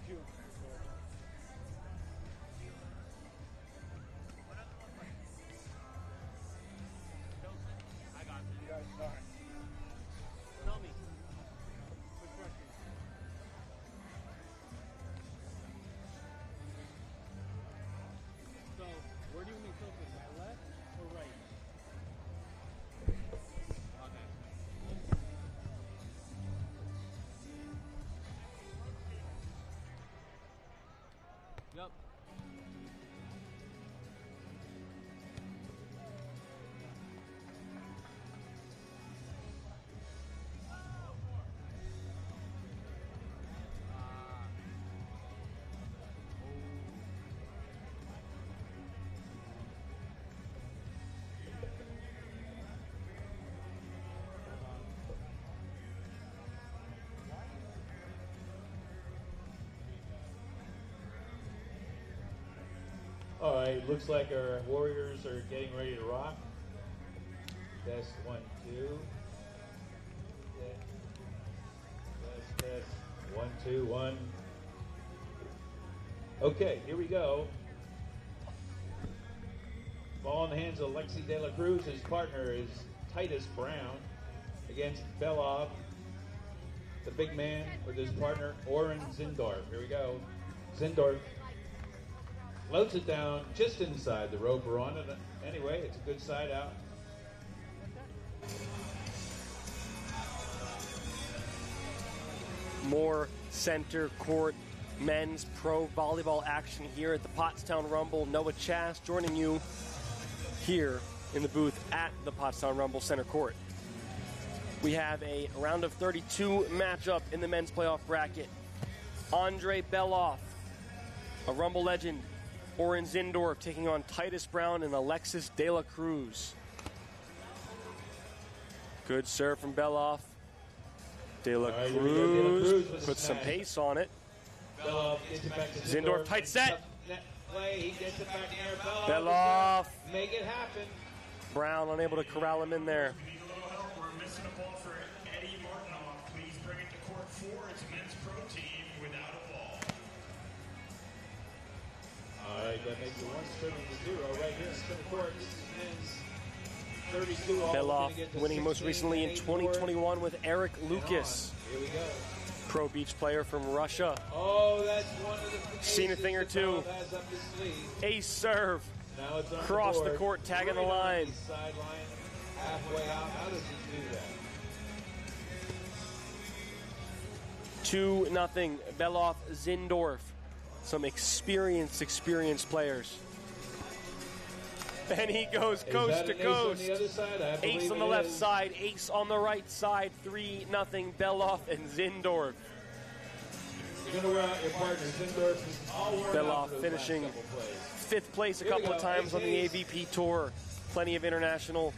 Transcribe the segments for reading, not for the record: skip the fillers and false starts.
you. I got you. You guys start. Tell me. Quick question. So, where do you want me to tilted? My left or right? Okay. Yep. All right, looks like our Warriors are getting ready to rock. Test 1, 2. Test 1, 2, 1. Okay, here we go. Ball in the hands of Alexi De La Cruz. His partner is Titus Brown against Belov, the big man, with his partner Oren Zyndorf. Here we go. Zyndorf floats it down just inside the rope we're on it. Anyway, it's a good side out. More center court men's pro volleyball action here at the Pottstown Rumble. Noah Chass joining you here in the booth at the Pottstown Rumble center court. We have a round of 32 matchup in the men's playoff bracket. Andre Belov, a Rumble legend, Oren Zyndorf taking on Titus Brown and Alexis De La Cruz. Good serve from Belov. De La Cruz puts some pace on it. Zyndorf, tight set. Belov. Make it happen. Brown unable to corral him in there. We're missing a ball for Eddie Martinoff. Please bring it to court 4. It's men's pro team without a ball. All right, that makes it 1-0 right here in center court. This is men's 32. Belov winning most recently in 2021 with Eric Lucas. Here we go. Pro beach player from Russia. Oh, that's one of the Seen a thing or two. Ace serve. Now it's on Cross the the court, tagging the line. Sideline, halfway out. How does he do that? 2-0. Belov, Zyndorf. Some experienced players. And he goes coast to coast. Ace on the left side, ace on the right side. 3-0, Belov and Zyndorf. You're going to wear out your partner. Zyndorf is all worn Belov out for those finishing last couple plays. 5th place a couple of times on the AVP Tour. Plenty of international,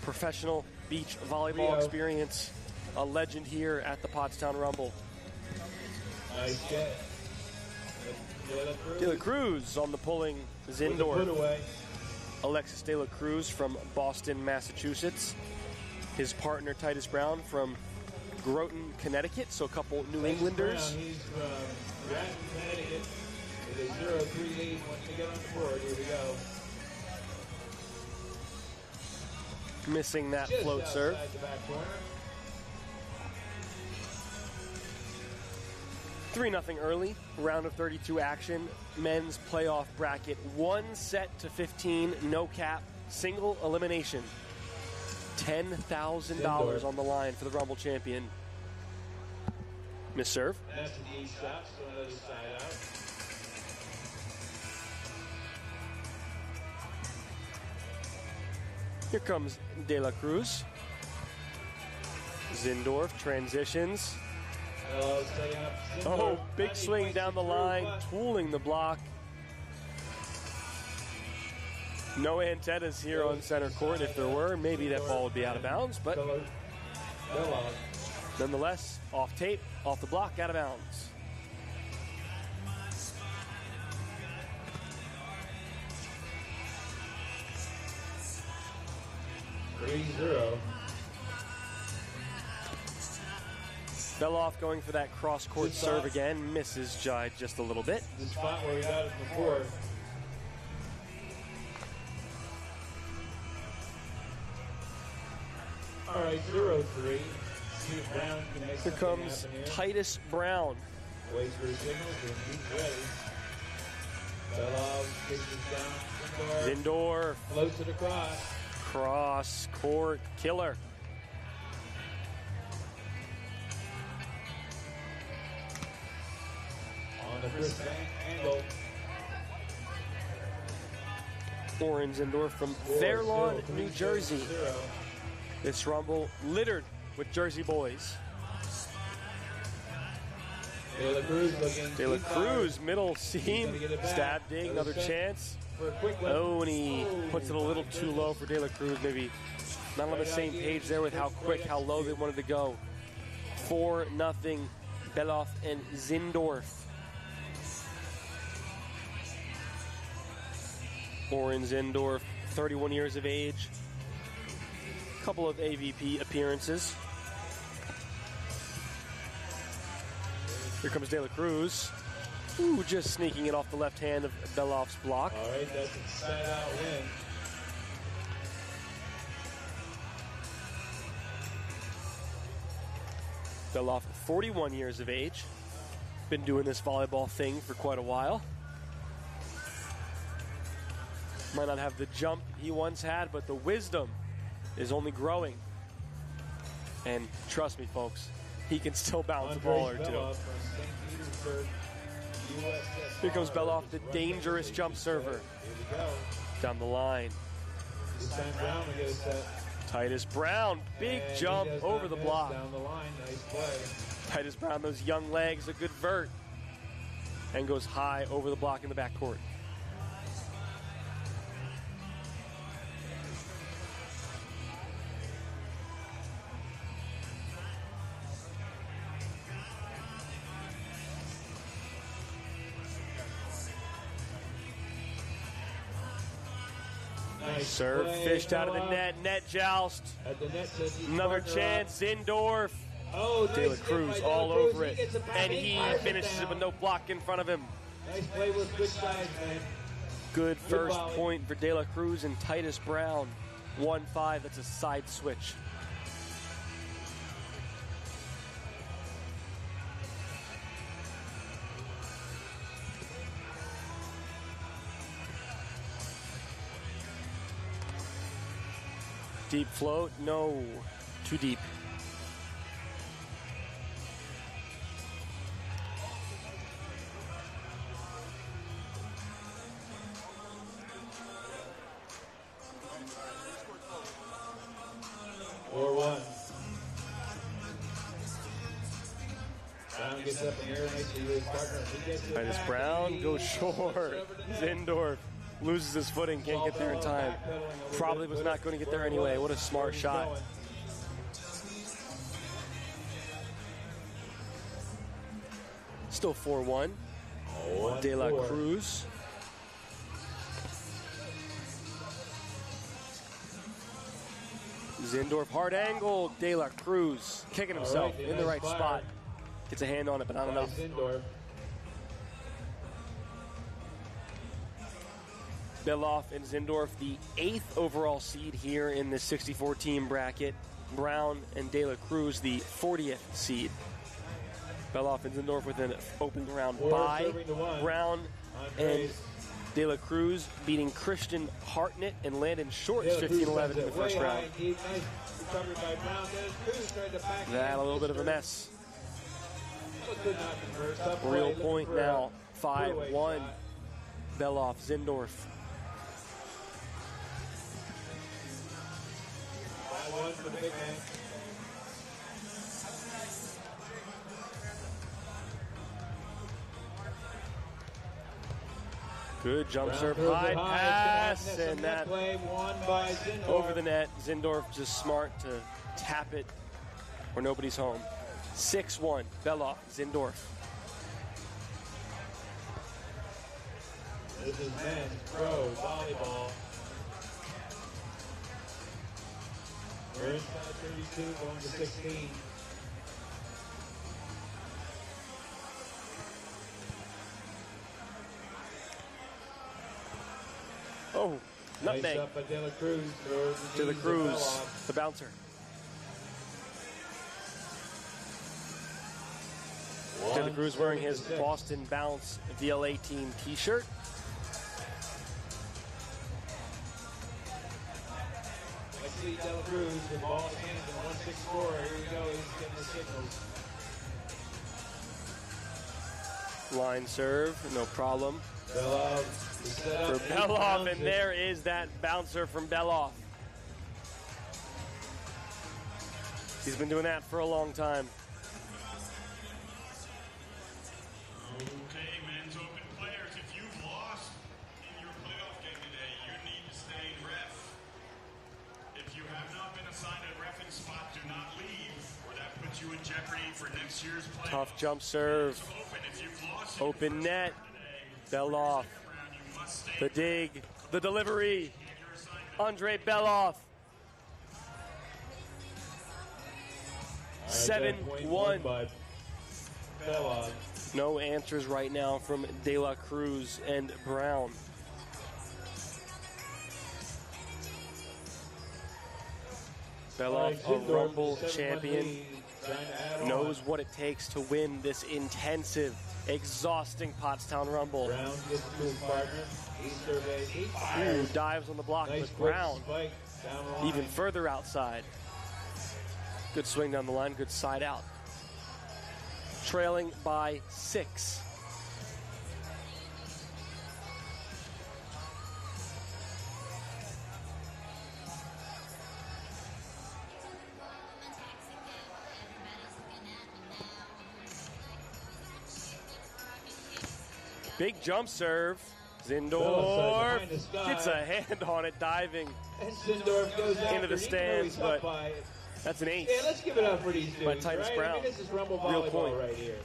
professional beach volleyball experience. A legend here at the Pottstown Rumble. Nice get. De La Cruz on the pulling Zyndorf. Alexis De La Cruz from Boston, Massachusetts. His partner Titus Brown from Groton, Connecticut. So a couple New Englanders. Brown, he's from Groton, Connecticut. With a 0-3 lead once they get on the board. Here we go. Missing that Just float serve. the back corner. 3-0 early, round of 32 action, men's playoff bracket, 1 set to 15, no cap, single elimination. $10,000 on the line for the Rumble champion. Miss serve. That's the ace shot, so another side out. Here comes De La Cruz. Zyndorf transitions. Oh, big swing down the line, tooling the block. No antennas here on center court. If there were, maybe that ball would be out of bounds, but nonetheless, off tape, off the block, out of bounds. Belov going for that cross-court serve again. Misses Jai just a little bit. The spot where he got it before. All right, 0-3. See if Brown can make Here something comes happen here. Titus Brown. Waits for his signals and he's ready. Belov kisses down. Zyndorf. Floats it across. Cross-court killer. On the wrist angle. Oren Zyndorf from Fair Lawn, New Jersey. This rumble littered with Jersey boys. De La Cruz looking. De La Cruz, middle seam, stab dig, another chance. Oh, and he puts it a little too low for De La Cruz. Maybe not on the same page there with how quick, how low they wanted to go. 4-0, Belov and Zyndorf. Oren Zyndorf, 31 years of age. Couple of AVP appearances. Here comes De La Cruz. Ooh, just sneaking it off the left hand of Belov's block. All right, that's a side-out win. Belov, 41 years of age. Been doing this volleyball thing for quite a while. Might not have the jump he once had, but the wisdom is only growing. And trust me, folks, he can still bounce a ball or two. Here comes Belov, the dangerous jump server. Down the line. This time Brown will get a set. Titus Brown, big And jump he does over not the miss block. Down the line, nice play. Titus Brown, those young legs, a good vert. And goes high over the block in the backcourt. Nice Serve play, fished out of the Belov. net joust. At the net says he's Another partner chance, Zyndorf. up. Oh, nice De La hit Cruz by De La all Cruz. over He it. gets it back. And he fires it finishes it down. with no block in front of him. Nice play with good size, man. Good first volley. point for De La Cruz and Titus Brown. 1-5, that's a side switch. Deep float, no, too deep. Brown gets up in the air nicely with his partner. He gets it Titus back. Brown goes short. Zyndorf loses his footing, can't get there in time. Probably was not going to get there anyway. What a smart shot. Still 4-1. De La Cruz. Zyndorf hard angle. De La Cruz kicking himself in the right spot. Gets a hand on it, but not enough. Zyndorf. Belov and Zyndorf, the 8th overall seed here in the 64-team bracket. Brown and De La Cruz, the 40th seed. Belov and Zyndorf with an opening round bye. Brown and De La Cruz beating Christian Hartnett and Landon Shorts 15-11 in the first round. That a little bit of a mess. Real point now, 5-1. Belov, Zyndorf. One for the big man. Good jump serve, throws it high high. pass, It's a and net that play won by Zyndorf. over the net. Zyndorf just smart to tap it where nobody's home. 6-1, Belov, Zyndorf. This is men's pro volleyball. We're inside 32, going to 16. nutmeg up by De La Cruz to the Cruz, the bouncer. De La Cruz wearing his Boston Bounce VLA team t-shirt. I see De La Cruz, the ball stands in 164. Here we go, he's getting the signals. Line serve, no problem. Belov For Belov, and there is that bouncer from Belov. He's been doing that for a long time. Okay, men's open players, if you've lost in your playoff game today, you need to stay in ref. If you have not been assigned a reffing spot, do not leave, or that puts you in jeopardy for next year's playoff. Tough jump serve. Open net. Belov. The dig. The delivery. Andre Belov. 7-1. No answers right now from De La Cruz and Brown. Belov, a Rumble champion, knows what it takes to win this intensive, exhausting Pottstown Rumble. Brown gets to his partner. He surveys. He Ooh, dives on the block, nice but Brown spike down the line. even further outside. Good swing down the line, good side out. Trailing by 6. Big jump serve. Zyndorf gets a hand on it, diving And Zyndorf goes into the stands, but that's an ace. Yeah, let's give it up for these dudes, by Titus right? Brown. I mean, this is Rumble Real volleyball point. right here.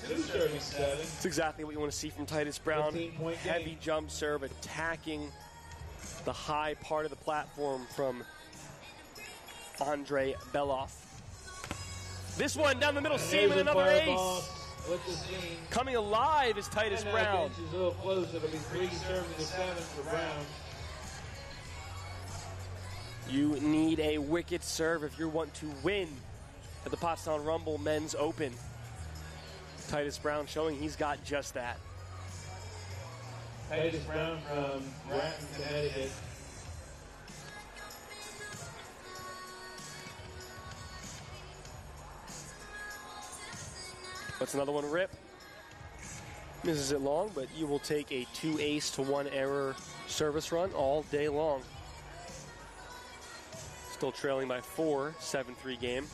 237. That's exactly what you want to see from Titus Brown. 15-point Heavy game. jump serve, attacking the high part of the platform from Andre Belov. This one down the middle seam and another ace. With the seam. Coming alive is Titus And Brown. bench is a little close. It'll be 3 serving to 7 for Brown. You need a wicked serve if you want to win at the Pottstown Rumble Men's Open. Titus Brown showing he's got just that. Titus Brown from Bratton, Connecticut. That's another one rip. Misses it long, but you will take a 2 ace to 1 error service run all day long. Still trailing by 4, 7-3 game.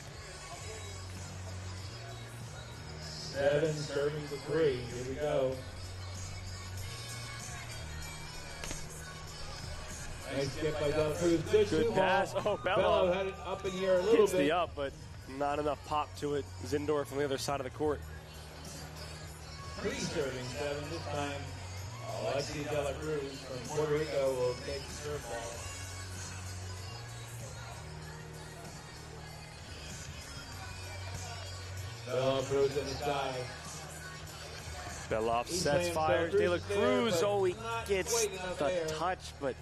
7 serving to 3. Here we go. Nice get by Del Cruz. Good pass. Oh, Belov had it up in the air a little hits bit. the up, but not enough pop to it. Zyndorf on the other side of the court. 3 serving 7 this time. Alexi De La Cruz from Puerto Rico will take the serve ball. Belov throws in the sky. Belov He's sets saying fires. Del De La Cruz is there, Cruz, but oh, he not gets quite enough the there. touch, but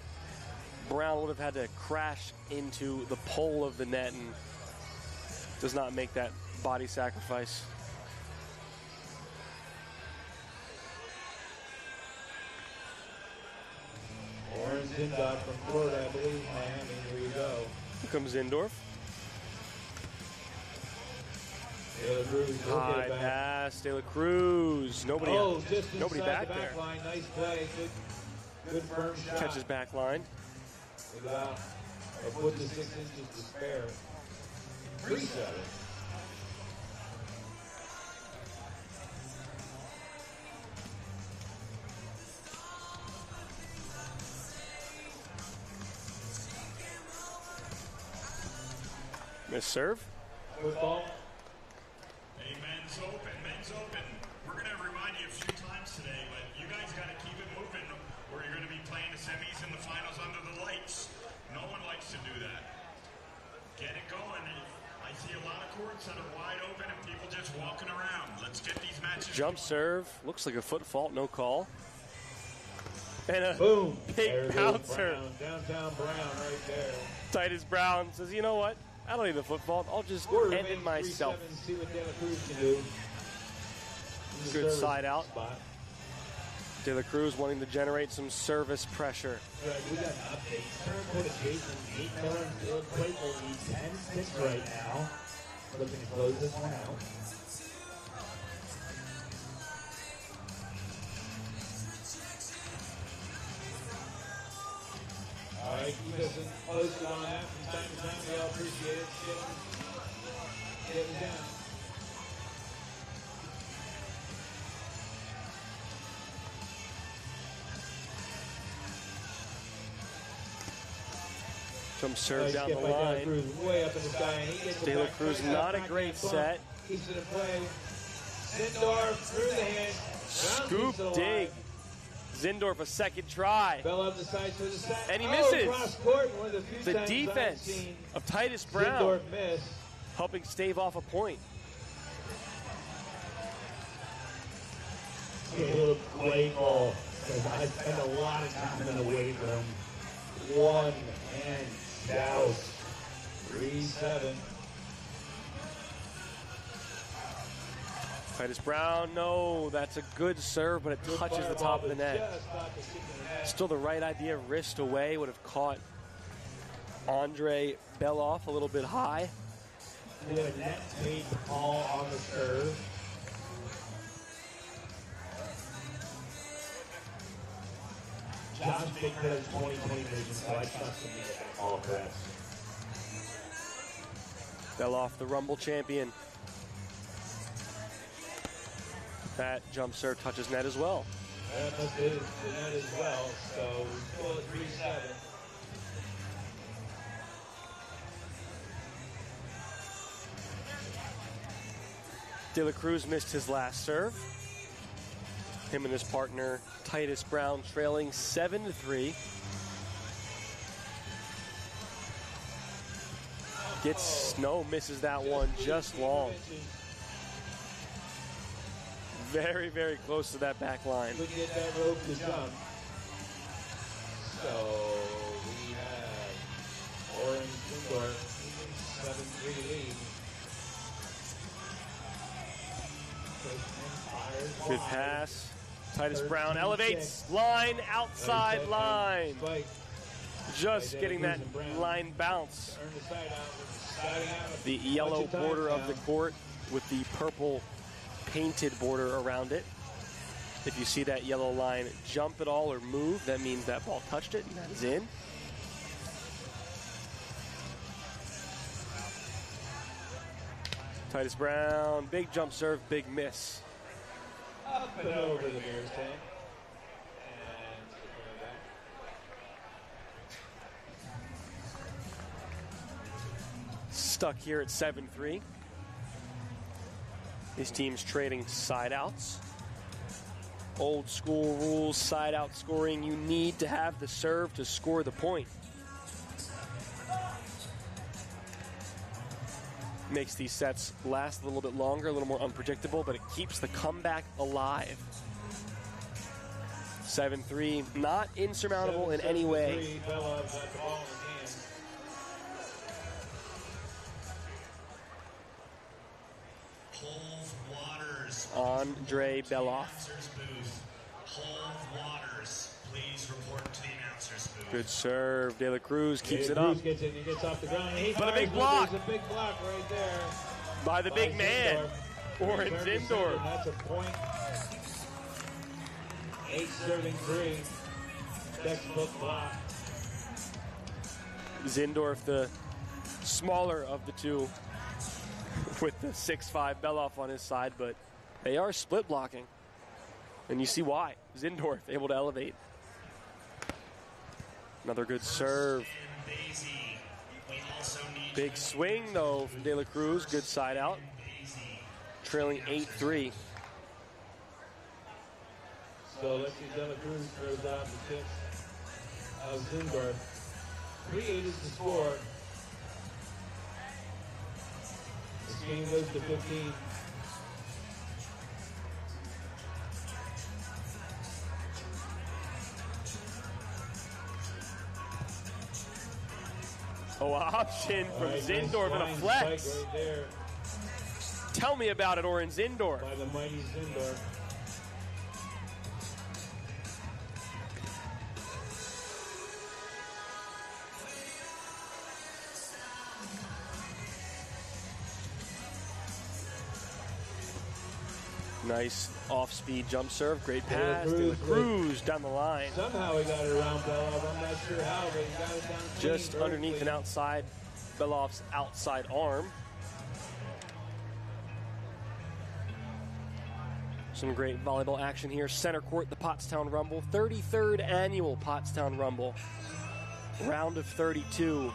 Brown would have had to crash into the pole of the net and does not make that body sacrifice. Orange Zyndorf from Florida, I believe, Miami. Here you go. Here comes Zyndorf. De La Cruz will High get it back. pass, De La Cruz. Nobody, Just nobody inside back the there. line. Nice play. Good firm shot. Catches back line. With about a foot to 6 inches to spare. 3-7. Miss serve. Football. Hey, men's open. We're going to remind you a few times today, but you guys got to keep it moving or you're going to be playing the semis and the finals under the lights. No one likes to do that. Get it going. I see a lot of courts that are wide open and people just walking around. Let's get these matches Jump serve. Looks like a foot fault, no call. And a Boom. big There goes bouncer. Brown. Downtown Brown right there. Titus Brown says, you know what? I don't need the foot fault. I'll just Score end it remains myself. 3-7. See what De La Cruz can do. Good Service side out. spot. De La Cruz wanting to generate some service pressure. Right, we got an update. Serve notification. 8 turns. Field Playful leads 10-6 right now. Looking to close this one out. All right, keep us posted on that from time to time. We all appreciate it. Getting down. Jump serve down the De La line. Cruz way up in the sky, and he gets De it La back. Cruz, not a great set. Keeps it in play. Zyndorf through the hand. Scoop dig. Zyndorf a second try. Belov decides for the set. And he misses. Cross court, one of the few The times I've defense seen of Titus Brown Zyndorf miss. helping stave off a point. A little playful. I spend a lot of time in the weight room. One and douse. 3-7. Titus Brown, no, that's a good serve, but it touches the top of the net. Still the right idea, wrist away, would have caught Andre Belov a little bit high. We have a net made call on the serve. Josh Baker has 20/20 vision, so I trust him to get that call correct. Belov, the Rumble champion. That jump serve touches net as well. That must hit the net as well, so we're still at 3-7. De La Cruz missed his last serve. Him and his partner, Titus Brown, trailing 7-3. Misses that one just long. Very, very close to that back line. Couldn't get that rope to jump. So we have Orange Zyndorf, 7-3 lead. Good pass. Titus Brown elevates. Line, outside line. Just getting that line bounce. The yellow border of the court with the purple painted border around it. If you see that yellow line jump at all or move, that means that ball touched it and that is in. Titus Brown, big jump serve, big miss. Up and over the nearest tank. And back. Stuck here at 7-3. These teams trading side outs. Old school rules, side out scoring. You need to have the serve to score the point. Makes these sets last a little bit longer, a little more unpredictable, but it keeps the comeback alive. 7-3, not insurmountable in any way. Belov got the ball in hand. Hold Waters. Andre Belov. Announcer's booth. Hold Waters. Please report to the announcer's booth. Good serve. De La Cruz keeps it up. Cruz gets it, he gets off the ground. And he But a fires, big block. There's a big block right there. By the big man, Zyndorf. Oren Return to center, Zyndorf. That's a point. 8 serving 3. Textbook block. Zyndorf, the smaller of the two, with the 6'5" Belov on his side, but they are split blocking. And you see why. Zyndorf able to elevate. Another good serve. Big swing, though, from De La Cruz. Good side out. Trailing 8-3. So let's see, De La Cruz throws out the tip of Zyndorf. 3-8 is the score. This game goes to 15. option from Right, Zyndorf and a nice flex. spike right there Tell me about it, Oren Zyndorf. by the mighty Zyndorf. Nice off-speed jump serve. Great Taylor pass. Cruz, Taylor Cruz down the line. Somehow he got it around Belov. I'm not sure how, but he got it down clean, Just very underneath clean. and outside Belov's outside arm. Some great volleyball action here. Center court, the Pottstown Rumble. 33rd annual Pottstown Rumble. Round of 32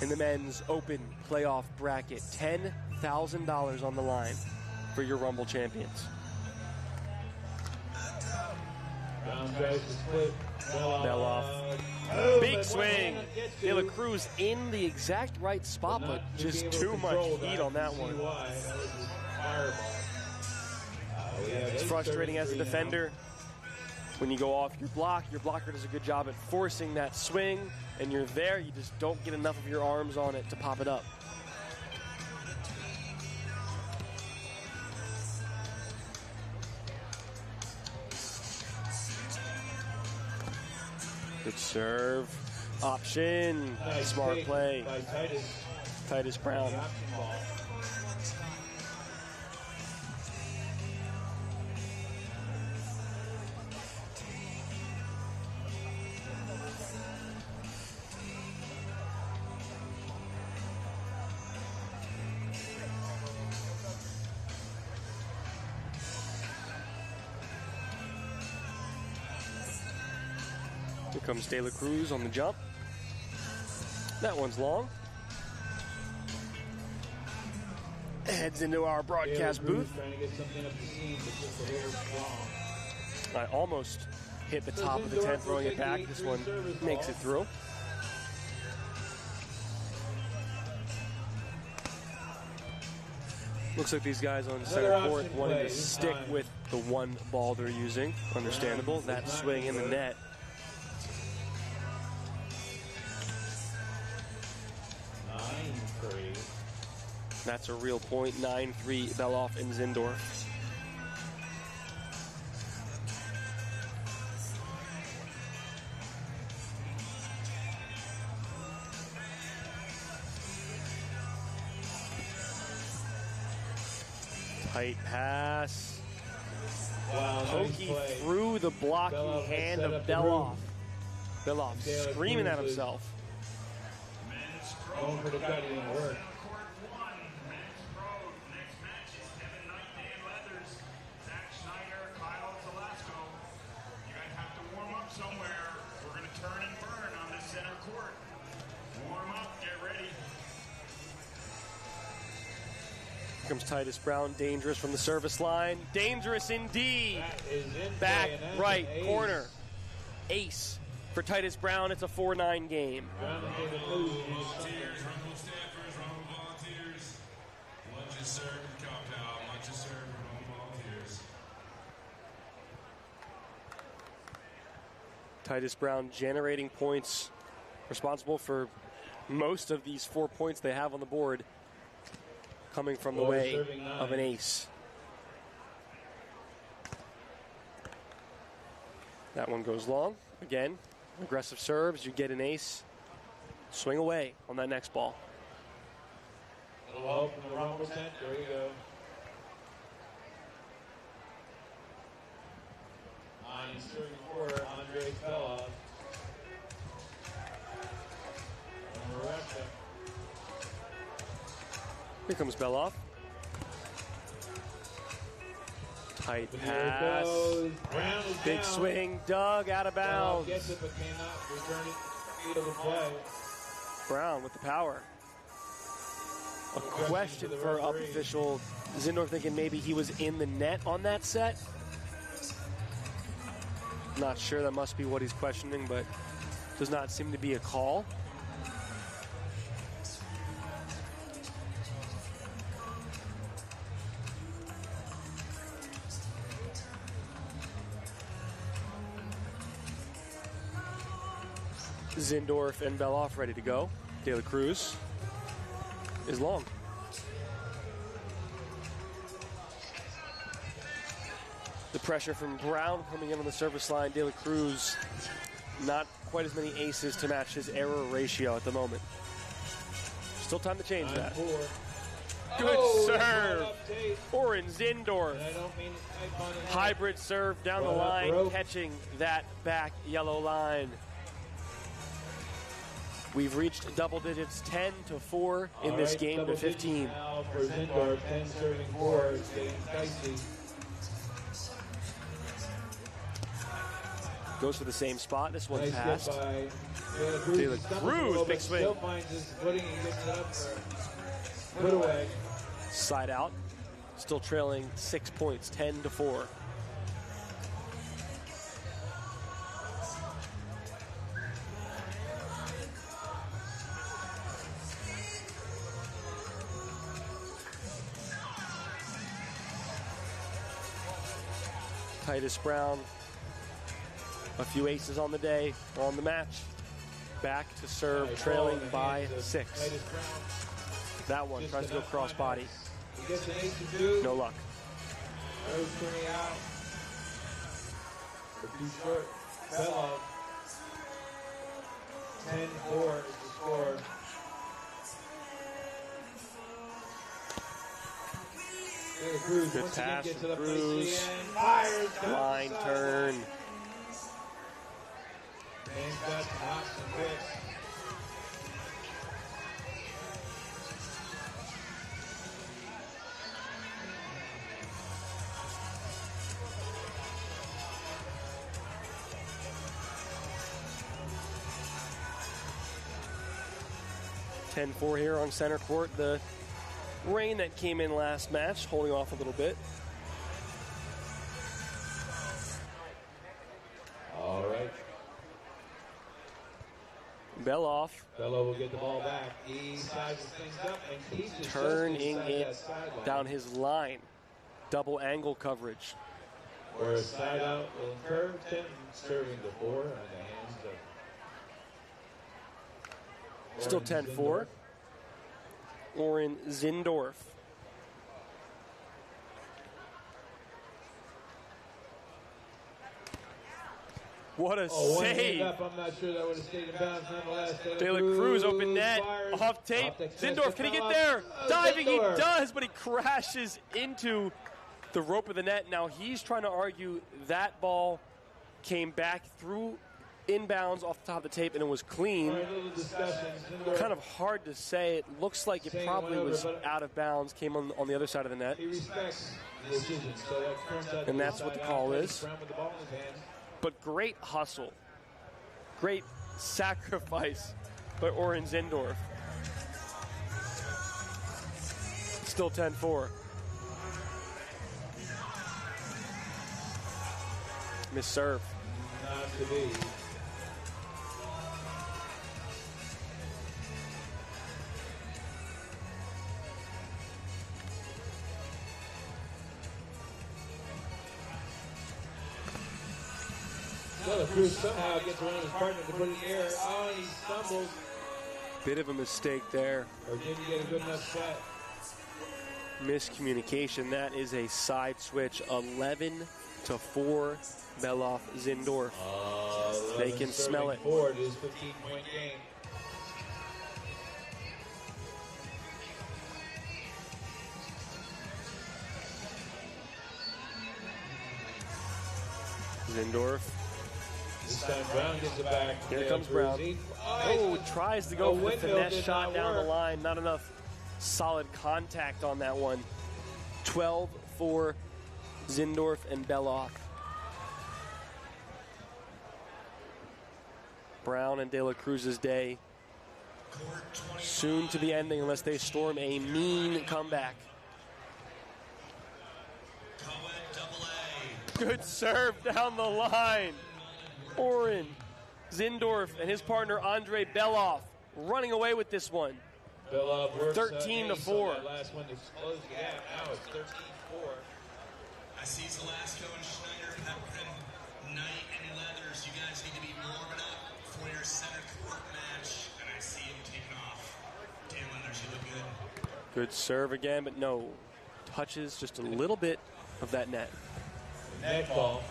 in the men's open playoff bracket. $10,000 on the line for your Rumble champions. Brown tries to split. Belov. Oh, Big but swing. one gets to. Taylor Cruz in the exact right spot, but Not just being able too to much control heat on that You see one. why. That was a fireball. We have It's frustrating as a 8:33 now. defender. When you go off your block, your blocker does a good job at forcing that swing, and you're there, you just don't get enough of your arms on it to pop it up. Good serve. Option. Nice Smart take play. by Titus. Titus Brown. The option ball. Here comes De La Cruz on the jump. That one's long. Heads into our broadcast Taylor Cruz booth. trying to get something up the seam, but just a little strong. I almost hit the top of the 10, throwing it back. This one makes it through. Looks like these guys on center Another court option wanting play to this stick time. with the one ball they're using. Understandable. That swing in the net. That's a real point. 9-3 Belov and Zyndorf. Tight pass. Wow, nice Pokey play. through the blocking Belov has hand set of up the Belov. room. Belov Taylor screaming at Cruz is- himself. Men's pro. Going for the cut, it didn't work. Court 1, men's pro. Next match is Kevin Knight, Dan Leathers, Zach Schneider, Kyle Velasco. You guys have to warm up somewhere. We're going to turn and burn on this center court. Warm up, get ready. Here comes Titus Brown, dangerous from the service line. Dangerous indeed. That is in Back play, and that's right an ace. corner. Ace for Titus Brown. It's a 4-9 game. Brown and Taylor Cruz. Volunteers, Rumble staffers, Rumble volunteers. Lunches served and compound. Lunches served and Rumble volunteers. Titus Brown generating points, responsible for most of these 4 points they have on the board, coming from the Boy, way serving nine. of an ace. That one goes long. Again, aggressive serves, you get an ace. Swing away on that next ball. Little help from the Rumble tent. There you go. On serving for Andre Belov. From Russia. Here comes Belov. Tight Here it pass. goes. Brown is Big down. swing, dug out of Belov bounds. gets it but cannot return it. Speed of the play. Brown with the power. A question for the for up referee. official. Zyndorf thinking maybe he was in the net on that set. Not sure, that must be what he's questioning, but does not seem to be a call. Zyndorf and Belov ready to go. De La Cruz is long. The pressure from Brown coming in on the service line. De La Cruz, not quite as many aces to match his error ratio at the moment. Still time to change that. 9-4. Good serve. Update. Oren Zyndorf. And I don't mean to type on it. Hybrid serve down the Right up line, rope. catching that back yellow line. We've reached double digits, 10-4 in All this right, game double to 15. digits now for Zyndorf, 10 serving 4. It's getting dicey. Goes for the same spot. This one Nice passed. hit by De La Cruz. De La He's stumbling Cruz, a little, big but swing. Still finds his footing and gets it up for put away. Side out. Still trailing 6 points, 10-4. Titus Brown, a few aces on the day, or on the match. Back to serve, Nice trailing ball in the by hands of 6. Titus Brown. That one Just tries to go enough cross body. He gets an ace to do. No luck. Cruz turning out. For too short. Belov. 10-4 is the score. De La Cruz Good once again pass gets from it up Cruz. nicely and fires down the Line sideline. turn. Man's got some hops and picks. (10-4) here on center court. The rain that came in last match holding off a little bit. All right. Belov Belov will get the ball back. He sizes things up and keeps it turning just inside it that sideline. down his line. Double angle coverage. Where a side out will incur 10 serving to 4 on the hands of Still Oren 10-4. Oren Zyndorf. What a Oh, one hand save. up. I'm not sure that would have stayed in bounds nonetheless. De La Cruz open net, fires off tape. the Zyndorf, can he get Belov. there? Diving, he Zyndorf. does, but he crashes into the rope of the net. Now he's trying to argue that ball came back through inbounds off the top of the tape and it was All clean. right, little discussion. Zyndorf, Kind of hard to say. It looks like it Saying it probably went over, was but- out of bounds, came on the other side of the net. he respects the decision, so that turns out to And be a that's what side the out. call Titus is. Brown with the ball in his hands. But great hustle. Great sacrifice by Oren Zyndorf. Still 10-4. Miss serve. Not to be. De La Cruz somehow gets around his partner to put it in the air. Oh, he stumbles Bit of a mistake there. or didn't get a good enough set. Miscommunication. That is a side switch. 11-4. Belov Zyndorf. They can smell it. Forward is 15-point game. Zyndorf. This time Brown gets it back. Here De La comes Cruz. Brown. He- Oh, tries to go The for the window finesse did shot not down the work. line. Not enough solid contact on that one. 12-4 Zyndorf and Belov. Brown and De La Cruz's day soon to be ending unless they storm a mean comeback. Good serve down the line. Oren Zyndorf and his partner Andre Belov running away with this one. Belov works 13-4. that last one to close the gap. Now it's 13-4. I see Zalasko and Schneider, Pepperin, Knight, and Leathers. You guys need to be warming up for your center court match. And I I see him taking off. Tail ender should look good. Good serve again, but no. Touches just a little bit of that net. Net ball.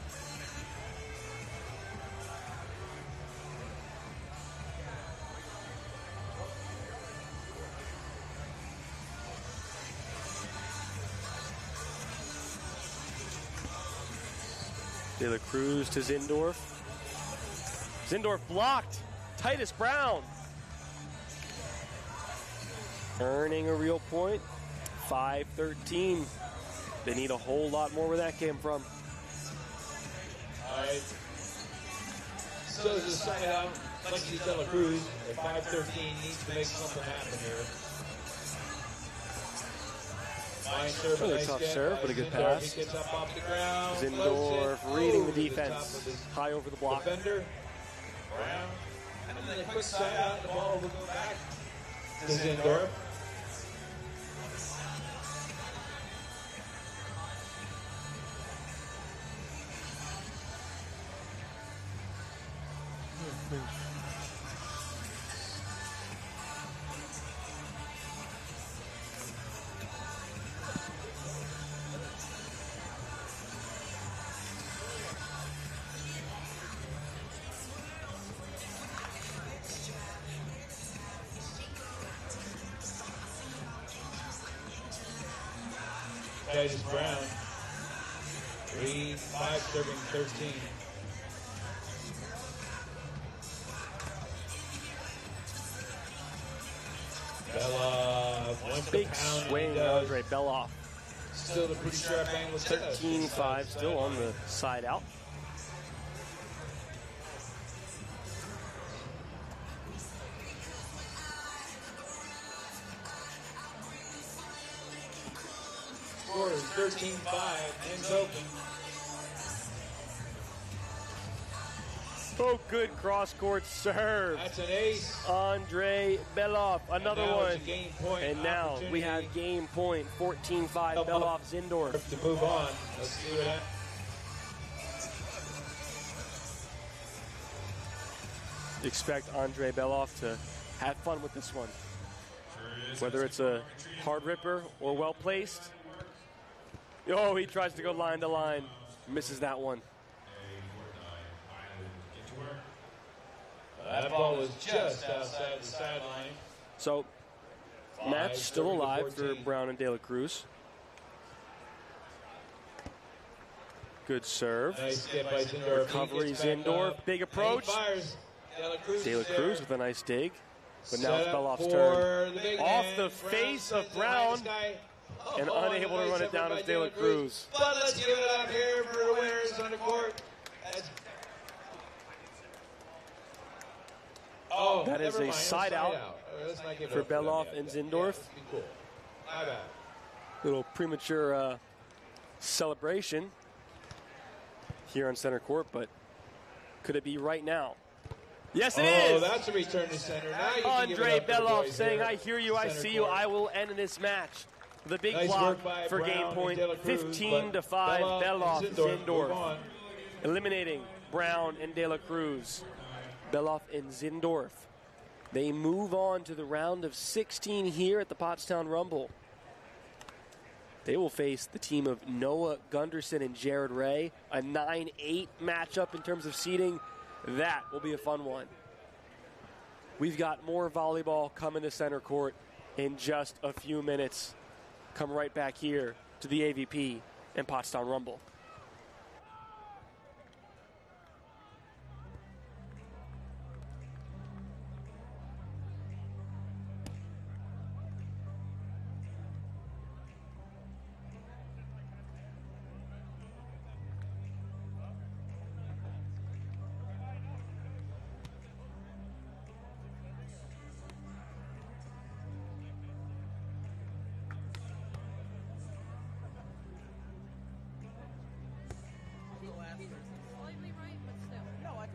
De La Cruz to Zyndorf. Zyndorf blocked. Titus Brown. Earning a real point. 5-13. They need a whole lot more where that came from. All right. So as a side out, Lexi De La Cruz at 5-13 needs to make something happen here. Fine serve, Another nice tough get serve, by but a good Zyndorf. pass. He gets up off the ground. Zyndorf floats it. reading the Over top defense. of his High over the block. defender. Brown. And then a quick side out, the ball will go back to Zyndorf. Titus Brown, 3-5 serving 13. Belov wants Big to pound. swing, Andre Belov. Still the pretty sharp angle. 13-5 still on the side out. Score is 13-5. Ends open. Oh, good cross-court serve. That's an ace. Andre Belov, another And now one. it's a game point And now we have opportunity. game point, 14-5, Belov, Zyndorf. To move on. Let's see what happens. Expect Andre Belov to have fun with this one. Whether it's a hard ripper or well placed. Oh, he tries to go line to line. Misses that one. That ball was just outside the sideline. So, match still alive for Brown and De La Cruz. Good serve. Nice get by Zyndorf. Recovery, Zyndorf. Big approach. De La Cruz with a nice dig. But now it's Belov's turn. Off the face of Brown. And unable to run it down is De La Cruz. But let's give it up here for the winners on the court. Oh, that is a side out for Belov and Zyndorf. Cool. My bad. Little premature celebration here on center court, but could it be right now? Yes, it is. Oh, that's a return to center. Now you can give it Andre up to the Belov boys saying, here. I hear you, I Center see you, court. I will end this match. The big Nice block work by for Brown game and point, De La Cruz, 15-5, but Belov, and Zyndorf move Zyndorf. on. Eliminating Brown and De La Cruz. Belov and Zyndorf. They move on to the round of 16 here at the Pottstown Rumble. They will face the team of Noah Gunderson and Jared Ray. A 9-8 matchup in terms of seeding. That will be a fun one. We've got more volleyball coming to center court in just a few minutes. Come right back here to the AVP and Pottstown Rumble.